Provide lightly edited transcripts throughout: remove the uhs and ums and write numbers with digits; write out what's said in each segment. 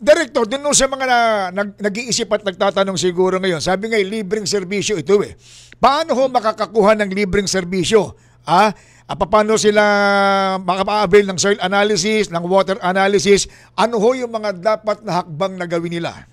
Director, dun sa mga nag-iisip at nagtatanong siguro ngayon, sabi nga libreng serbisyo ito eh. Paano ho makakakuha ng libreng serbisyo? Paano sila makapa-avail ng soil analysis, ng water analysis? Ano ho yung mga dapat na hakbang na gawin nila?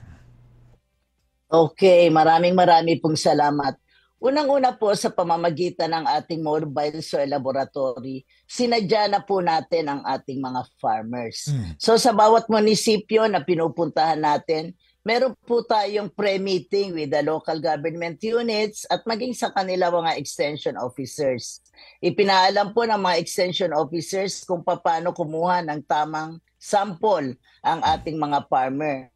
Okay, maraming pong salamat. Unang-una po sa pamamagitan ng ating mobile soil laboratory, sinadya na po natin ang ating mga farmers. So sa bawat munisipyo na pinupuntahan natin, meron po tayong pre-meeting with the local government units at maging sa kanila mga extension officers. Ipinaalam po ng mga extension officers kung paano kumuha ng tamang sample ang ating mga farmer.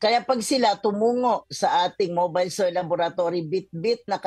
Kaya pag sila tumungo sa ating mobile soil laboratory, bit-bit na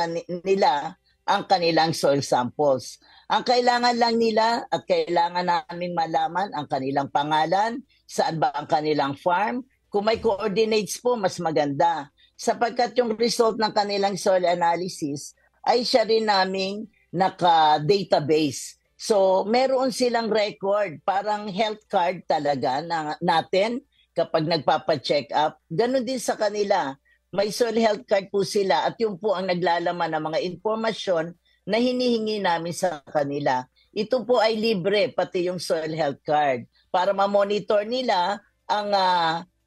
nila ang kanilang soil samples. Ang kailangan lang nila at kailangan namin malaman ang kanilang pangalan, saan ba ang kanilang farm. Kung may coordinates po, mas maganda. Sapagkat yung result ng kanilang soil analysis ay siya rin naming naka-database. So meron silang record, parang health card talaga natin, kapag nagpapa-check up, ganun din sa kanila. May soil health card po sila at yun po ang naglalaman ng mga informasyon na hinihingi namin sa kanila. Ito po ay libre, pati yung soil health card, para ma-monitor nila ang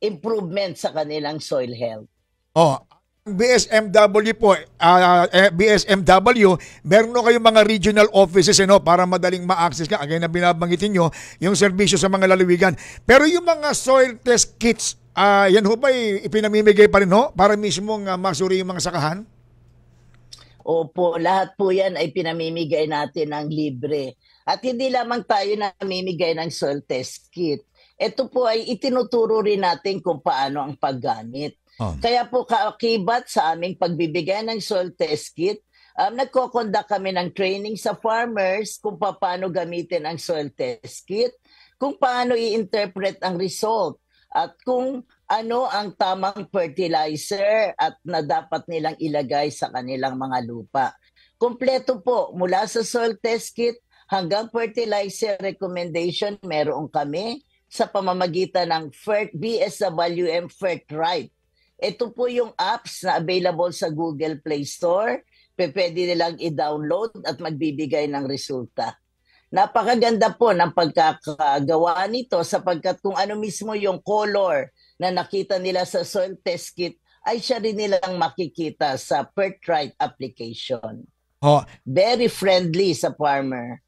improvement sa kanilang soil health. BSMW po, BSMW, meron na kayong mga regional offices para madaling ma-access ka. Again na binabanggitin nyo, yung serbisyo sa mga lalawigan. Pero yung mga soil test kits, yan ho ba ipinamimigay pa rin para mismong masuri yung mga sakahan? Opo, lahat po yan ay pinamimigay natin ng libre. At hindi lamang tayo namimigay ng soil test kit. Ito po ay itinuturo rin natin kung paano ang paggamit. Kaya po kaakibat sa aming pagbibigay ng soil test kit, nagko-conduct kami ng training sa farmers kung paano gamitin ang soil test kit, kung paano i-interpret ang result, at kung ano ang tamang fertilizer at na dapat nilang ilagay sa kanilang mga lupa. Kompleto po, mula sa soil test kit hanggang fertilizer recommendation, meron kami sa pamamagitan ng BSWM FertRight. Ito po yung apps na available sa Google Play Store. Pwede nilang i-download at magbibigay ng resulta. Napakaganda po ng pagkakagawa nito sapagkat kung ano mismo yung color na nakita nila sa soil test kit ay siya rin nilang makikita sa FertRight application. Very friendly sa farmer.